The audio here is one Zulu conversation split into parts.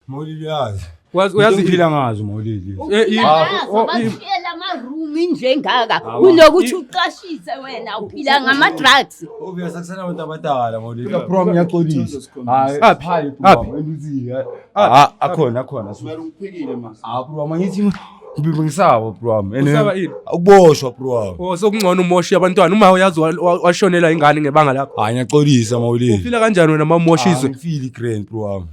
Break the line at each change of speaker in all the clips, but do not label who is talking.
Maulidi yazi.
Uyazi
Uphila ngazo Maulidi.
Basiyela ama-room njengaka kunokuthi uqashise wena uphila ngama-drugs.
Obvious akusana abantu abadala Maulidi. Prom yaxolisa. Hayi prom enduzi. Akhona.
Kumele ungiphikile mase.
Prom ngithi ngisabo prom.
Usaba ini?
Ukuboshwa prom.
Sokungcono umoshi abantwana uma uyazi washonela ingane ngebanga lakho.
Hayi ngiyaxolisa Maulidi.
Ufila kanjani wena mawumoshizwe?
Ngifili grand prom.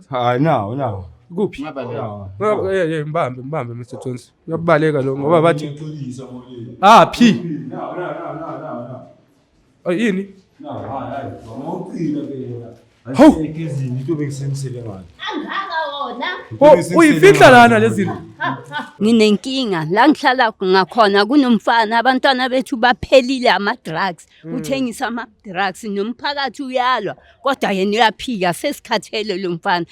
Hayi nawo.
Kuphi? Mbambe Mr Jones. Uyabaleka lo ngoba bathi phi? Yini?
Hayi ekezini into bengisemsele ngani.
Angaka wona.
Uyifihla lana lezi zinto.
Nginenkinga la ngihlala ngakhona kunomfana abantwana bethu baphelile ama-drugs uthengisa ama-drugs nomphakathi uyalwa kodwa yena uyaphika sesikhathele lo mfana.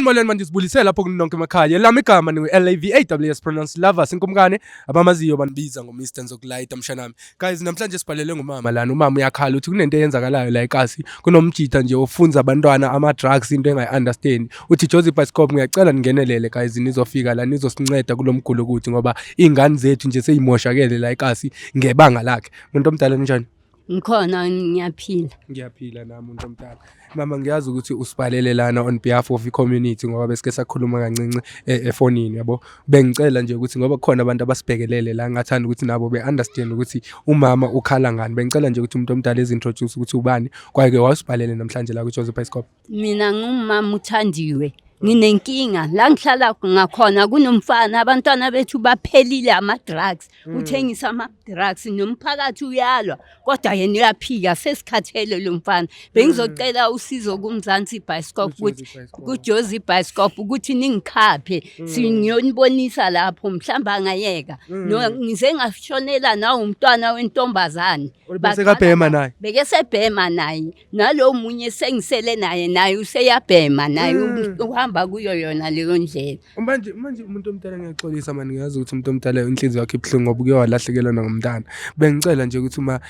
Molweni manje sibulisela lapho kunonke emakhaya. Lami igama ni-LAVAWS pronounced lovers inkumkane abamaziyo banibiza ngo-Mr Nzokulayita mshanami. Guys namhlanje sibhalele ngomama lana. Umama uyakhala uthi kunento eyenzakalayo la eKasi. Kunomjita nje ofunza abantwana ama-drugs into engayi-understand. Uthi Jozi Bioscope ngiyacela ningenelele guys nizofika la nizosinceda kulomgulo ukuthi ngoba ingane zethu nje seyimoshakele la eKasi ngebanga lakhe. Umuntu omdala njani?
Ngikhona ngiyaphila.
Ngiyaphila nami umuntu omdala. Mama ngiyazi ukuthi usibhalele lana on behalf of i-community ngoba besike sakhuluma kancinci efonini yabo. Bengicela nje ukuthi ngoba kukhona abantu abasibhekelele la ngathanda ukuthi nabo be-understand ukuthi umama ukhala ngani. Bengicela nje ukuthi umuntu omdala ezintroduce ukuthi ubani kwake wasibhalele namhlanje la ku-Jozi Bioscope.
Mina ngumama uthandiwe. Nginenkinga la ngihlala ngakhona kunomfana abantwana bethu baphelile ama-drugs uthengisa ama-drugs nomphakathi uyalwa kodwa yena uyaphika sesikhathele lo mfana. Bengizocela usizo kuMzansi Bioscope ukuthi kuJozi Bioscope ukuthi ningikhaphe singiyonibonisa lapho mhlamba angayeka ngize ngashonela nawo umntwana wentombazane beke sebhema naye nalo munye sengisele naye useyabhema naye uhamba kuyo yona leyo ndlela.
Manje umuntu omdala ngiyaxolisa manje ngiyazi ukuthi umuntu omdala inhliziyo yakhe ibhlungu ngoba uke walahlekelwa ngomntana. Bengicela nje ukuthi uma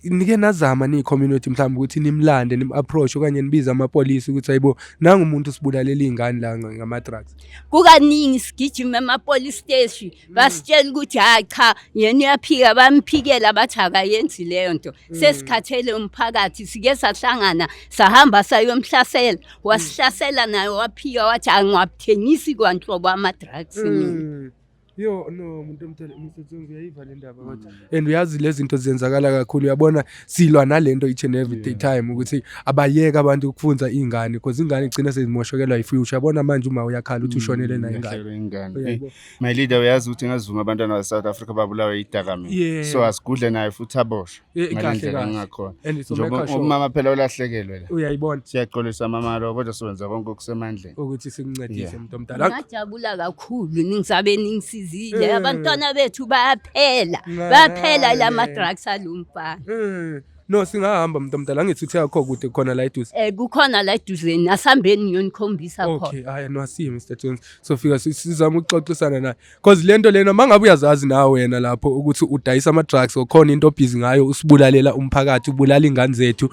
nike nazama ni-community mhlawumbe ukuthi nimlande nim-approach okanye nibiza amapolisi ukuthi hayibo nanga umuntu usibulalela ingane la ngama-drugs.
Kukaningi sigijima ema-police station basitshela ukuthi hayi cha yena uyaphika bamphikela bathi akayenzi leyo nto. Sesikhathele umphakathi sike sahlangana sahamba sayomhlasela wasihlasela naye waphika wathi angiwabuthengisi kwanhlobo ama-drugs mina.
No umuntu omdala umsebenzi uyayiva le ndaba kodwa and uyazi lezi zinto zenzakala kakhulu uyabona silwa nalento each and every day time ukuthi abayeka abantu ukufunza ingane because ingane igcina sezimoshokelwa ifuture. Yabona manje uma uyakhala uthi ushonele na ingane.
My leader uyazi ukuthi ngazuma abantwana ba-South Africa babulawa idakamizwa so asigudle naye futhi aboshwe ngalendlela engakhona umama phela ulahlekelwe la
uyayibona.
Siyaxolisa mama lo kodwa siwenza konke okusemandleni
ukuthi sikuncedise umuntu omdala.
Ngajabula kakhulu ningisabe ningisi abantwana bethu bayaphela la ma-drugs alumfana.
No singahamba umuntu omdala ngithi yakho kude khona la eduze.
Kukhona la eduze nasambeni ngiyonikhombisa khona.
Okay haya no asiye Mr Jones sofika sizama ukuxoxisana naye because lento lena mangabe uyazazi nawe wena lapho ukuthi udayisa ama-drugs okhona into busy ngayo usibulalela umphakathi ubulala ingane zethu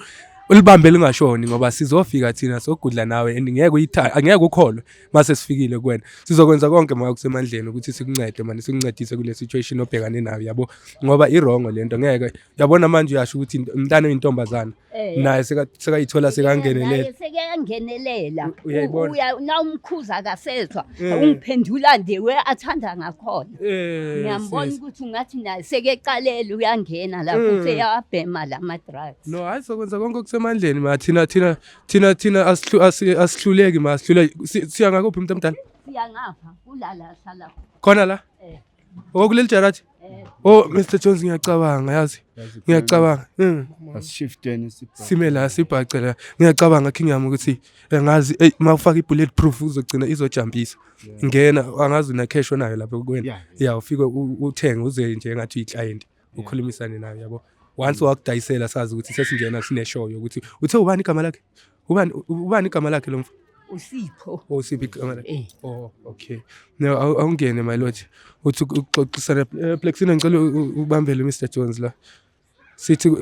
ulibambe lingashoni ngoba sizofika thina sogudla nawe and angeke ukholwe mase sifikile kuwena. Sizokwenza konke maka kusemandleni ukuthi sikuncede manje sikuncedise kule situation obhekane nayo yabo ngoba irongo lento ngeke yabona manje uyasho ukuthi umntana oyintombazana naye sekayithola
sekangenelela uya na umkhuza akasethwa ungiphendula nje we athanda ngakhona. Ngiyambona ukuthi ungathi naye sekeqalela uyangena lapho seyabhema la ma-drugs.
No hayi sokwenza konke kusemandleni ma thina asihluleki ma siya ngakuphi umuntu omdala.
Siya ngapha kulala hlala
khona la okuleli jarathi. Mr Jones ngiyacabanga yazi ngiyacabanga
asishifteni
simela sibhacela ngiyacabanga khingiyami ukuthi ngazi mawufaka i-bullet proof uzogcina izojumpisa ngena angazi na cash onayo lapho kuwena ufike uthenge uze nje ngathi i-client ukhulumisane nayo yabo. Once wakudayisela sazi ukuthi sesingena sine show yokuthi uthe ubani igama lakhe ubani igama lakhe lo mfo
uSipho.
Sipho igama lakhe. Okay no awungene my lord uthi ukuxoxisana Plexina ngicela ubambele Mr Jones la sithi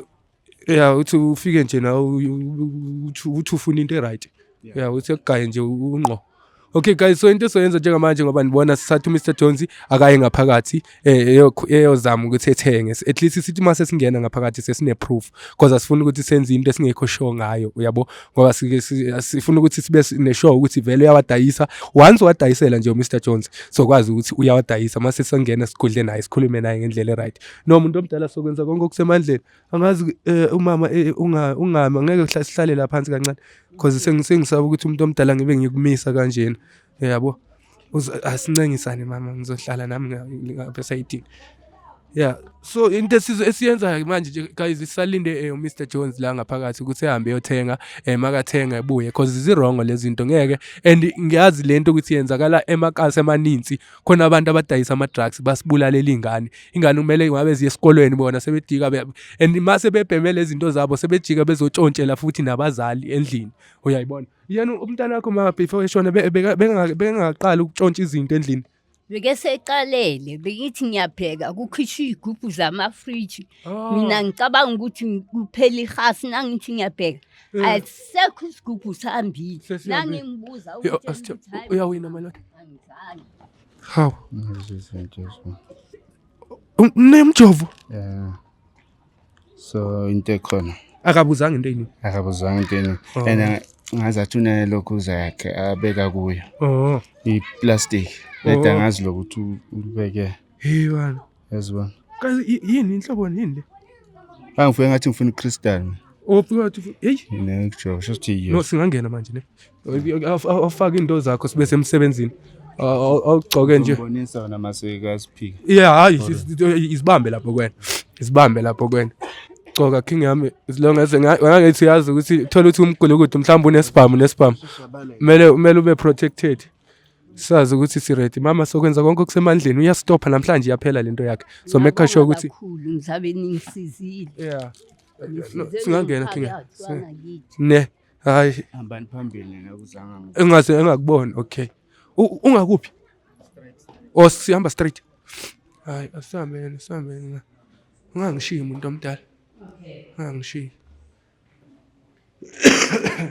Yeah, uthi ufike nje na uthi ufuna into right. Yeah, uthi ekugaye nje unqo. Okay guys, so into soyenza njengamanje ngoba nibona sithatha uMr Jones akaye ngaphakathi eyozama ukuthi ethenge. At least sithi mase singena ngaphakathi sesine proof because asifuni ukuthi senze into esingekho sure ngayo, uyabo? Ngoba sifuna ukuthi sibe ne sure ukuthi vele uyawadayisa. Once wadayisela nje uMr Jones sokwazi ukuthi uyawadayisa mase singena sigudle naye sikhulume naye ngendlela right. No umuntu omdala sokwenza konke okusemandleni. Angazi umama ungama ngeke sihlale la phansi kancane because sengisaba ukuthi umuntu omdala ngibe ngikumisa kanjena. Yabo asincengisane mama ngizohlala nami ngapha sayidini. Yeah, so into esiyenza manje guys isalinde uMr Jones la ngaphakathi ukuthi ehambe eyothenga makathenga ebuye because zirong lezi zinto ngeke and ngiyazi lento ukuthi yenzakala emakasi emaninzi khona abantu abadayisa ama drugs basibulalela ingane kumele ngabe ziye esikolweni bona sebedika and mase bebhemele izinto zabo sebejika bezotshontshela futhi nabazali endlini uyayibona yena umntana wakho ma before eshona bengaqala ukutshontsha izinto endlini.
Beke seqalele bekithi ngiyapheka kukhishwa igubhu zama-fridge mina ngicabanga ukuthi kuphela ihasi nangithi ngiyapheka ayisekho isigubhu sihambile nangimubuza
ukuthi uyawina malona how nemjovo
so into ekhona
akabuzanga into yini
and ngazathi unelokhu zakhe abeka kuyo iplastic leta ngazi lokuthi ulibeke
bana
yazibona
kazi yini inhlobo yini le
angifike ngathi ngifuna uCrystal
ofika uthi hey
nekujovo shothi
no singangena manje ne awufaka into zakho sibe semsebenzini awugcoke nje
ubonisa wona masekaziphika
yeah hayi isibambe lapho kwena gcoka king yami as long as ngangithi yazi ukuthi thola ukuthi umgulukudu mhlawumbe unesibhamu kumele ube protected. Sazi ukuthi si ready mama sokwenza konke okusemandleni uyastopha namhlanje yaphela lento yakhe so make sure ukuthi
ngizabe ningisizile.
Yeah singangena king ne hayi
hambani phambili ngakuzanga
engakubona. Okay ungakuphi sihamba straight hayi asamene ungangishiyi umuntu omdala ungangishiyi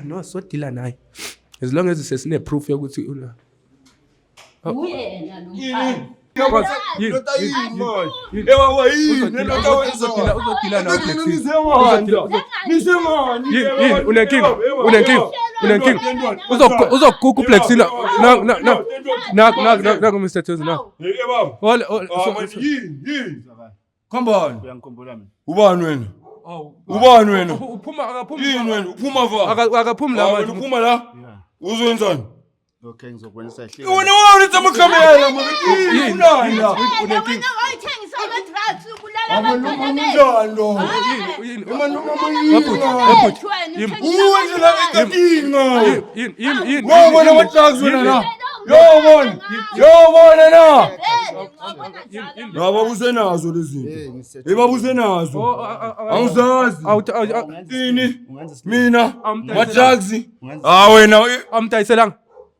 no so deal naye as long as sesine proof yokuthi una
uyena
uzoguga uBlacksina na Mr Jones na
Khambani
uyangikhumbula mina
ubani wena uphuma va
akaphumi la manje
uphuma la uzwenzani.
Okay ngizokwenza hle
wena uthi amkhamela manje unala
unenkinga wayithengisa ama-drugs ubulala
wabona ama-drugs wena la yobona na babusenazo lezi zinto babusenazo angizazi ini mina ma-drugs wena
amdayiselanga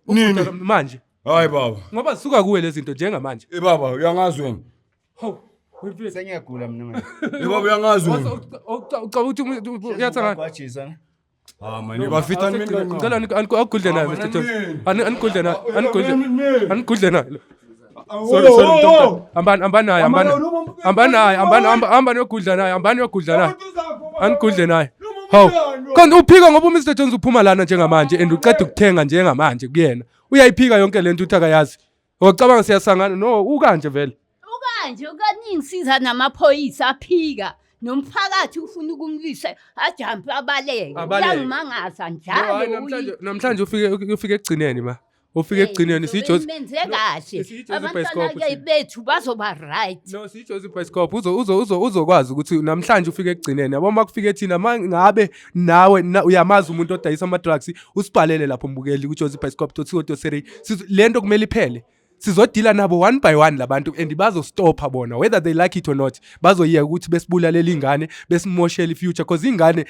nini
manje
hayi baba
ngoba zisuka kuwe lezi zinto njengamanje
baba uyangazi wena
sengiyagula mina manje
baba uyangazi wena
ucaba ukuthi uyathanga
kwajisa
manje bafita mina
ngicela angigudle naye Mr Jones angigudle naye sorry ambani yogudla naye angigudle naye hawu kanti uphika ngoba uMr Jones uphuma lana njengamanje and uceda ukuthenga njengamanje kuyena uyayiphika yonke lento uthi akayazi ngokucabanga siyasangana no ukanje vele
ukangisiza namaphoyisa aphika nomphakathi ufuna ukumlisa ajampe abaleke uyangimangaza njalo
namhlanje ufike ekugcineni ma ufike ekugcineni siJozi
menze kahle abantwana bethu bazoba right
no siJozi Bioscope uzokwazi ukuthi namhlanje ufike ekugcineni yabo makufike thina ngabe nawe uyamazi umuntu odayisa ama drugs usibhalele lapho mbukeli kuJozi Bioscope.co.za lento kumele iphele sizodila nabo one by one labantu and bazostopha bona whether they like it or not bazoyiya ukuthi besibulalela ingane besimoshela ifuture because ingane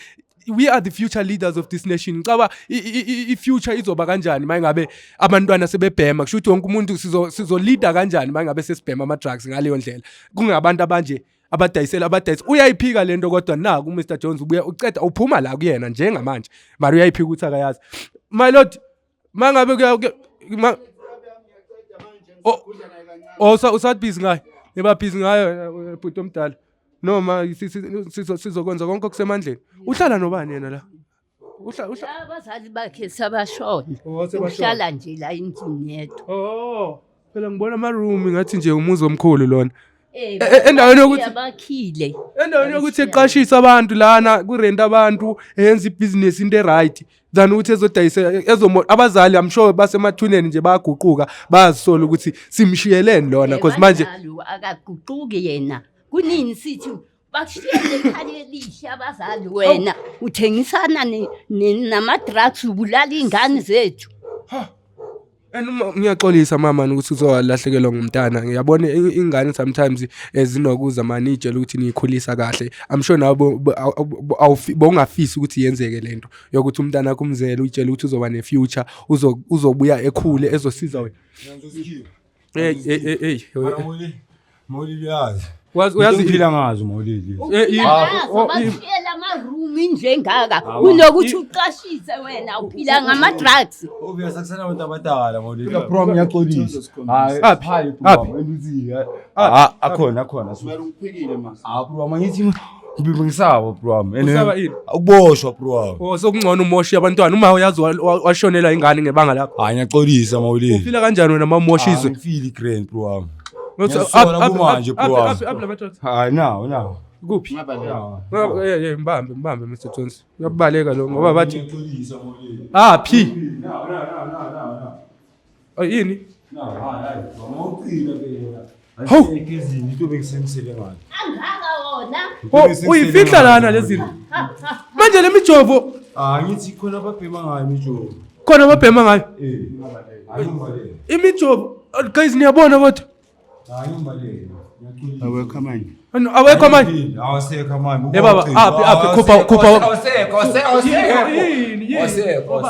we are the future leaders of this nation. Ngicaba ifuture izoba kanjani mayingabe abantwana sebebhema kusho ukuthi wonke umuntu sizo leader kanjani mayingabe sesibhema ama drugs ngaleyo ndlela kungabantu abanje abadayisela uyayiphika lento kodwa naku uMr Jones ubuya uceda uphuma la kuyena njengamanje mara uyayiphika ukuthi akayazi my lord mangabe usathi busy ngayo neba busy ngayo bhuti omdala noma sizokwenza konke okusemandleni uhlala nobani yena la
abazali bakhe sabashona uhlala nje la endlini yethu
phela ngibona ama-room ngathi nje umuzi omkhulu lona endaweni yokuthi eqashise abantu lana kurent abantu eyenza ibhizinesi into eright than ukuthi ezodayisa abazali I'm sure basemathuneni nje bayaguquka bayazisola ukuthi simshiyeleni lona because manje
akaguquki yena kunini sithi bakushiyele ekhaya elihle abazali wena uthengisana nama-drugs ubulala iy'ngane zethu
ngiyaxolisa mama ukuthi uzowalahlekelwa ngumntana ngiyabona ingane sometimes zinokuza manje ijela ukuthi niyikhulisa kahle I'm sure nabo bongafisi ukuthi yenzeke lento yokuthi umntana kumzela ujela ukuthi uzoba ne-future uzobuya ekhule ezosiza wena
uyazi iphila ngazo Mawulidi
bashiyela ama-room njengaka kunokuthi uqashise wena uphila ngama-drugs
obvious akusana abantu abadala Mawulidi prom ngiyaxolisa hayi prom enduziya akhona
uphikile mase
prom ngithi ngisabo prom ukuboshwa prom
sokungcono umoshe abantwana uma uyazi washonela ingane ngebanga lakho
hayi ngiyaxolisa Mawulidi
ufila kanjani wena mamoshiswe
ngifili grand prom
hayi
now
kuphi mbambe Mr Jones uyabaleka lo ngoba bathi phi yini
hayi into bengisemisele ngani
uyifihla lana lezi manje le mijovo
ngithi khona ababhema ngayo imijovo
imijovo guys niyabona kodwa
awekho manje
awasekho manje
baba khupha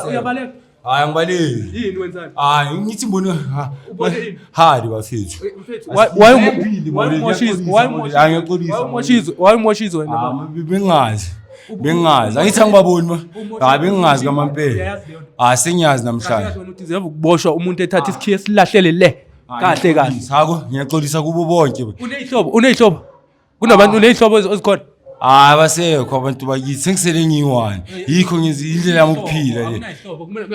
uyabaleka hayi angibaleki
yini wenzani
ngithi mbona hadi bafethu
wayimoshizo wena
bengazi angithi angibaboni bengazi kamampela sengiyazi namhlanje
uziva ukuboshwa umuntu ethatha isikhiye silahlele le kahle
sako ngiyaxolisa kubo bonke
uneyihlobo kunabantu uneyihlobo ezikhona
abasekho abantu bakithi sengisele ngiyi-one yikho indlela yami ukuphila le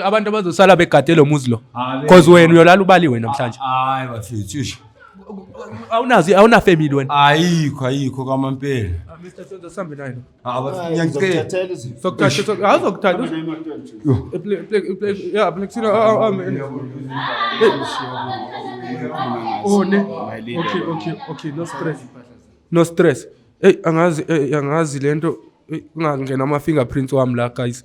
abantu abazosala begadelo muzi lo because wena uyolala ubaliwe namhlanje
hayi bafethu
awunafamily wena
ayikho kwamampela
Mr Sonzo sambe nayo Okay, no stress angazi lento ungangena ama-fingerprints wami la guys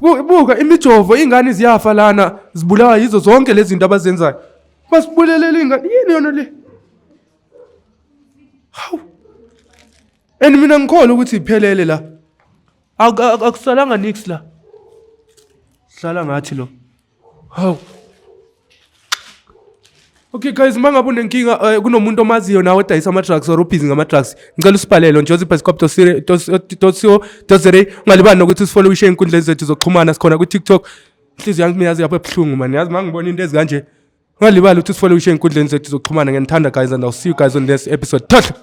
buka imijovo ingane ziyafa lana zibulawa yizo zonke lezi zinto abazenzayo basibulelele ingane yini yona le hawu and mina ngikholwa ukuthi iphelele la akusalanga nix la hlala ngathi lo hawu okay guys mangabe unenkinga kunomuntu omaziyo nawe odayisa ama-drugs or ubhizi ngama-drugs ngicela usibhalele joseph.co.za ungalibani nokuthi usifollow ishe ey'nkundleni zethu zokuxhumana sikhona ku-TikTok inhliziyo yami yazi yapha ebuhlungu mani yazi mangibona into ezikanje ungalibali ukuthi usifollow ishe ey'nkundleni zethu zokuxhumana ngiyanithanda guys and I'll see you guys on this episode.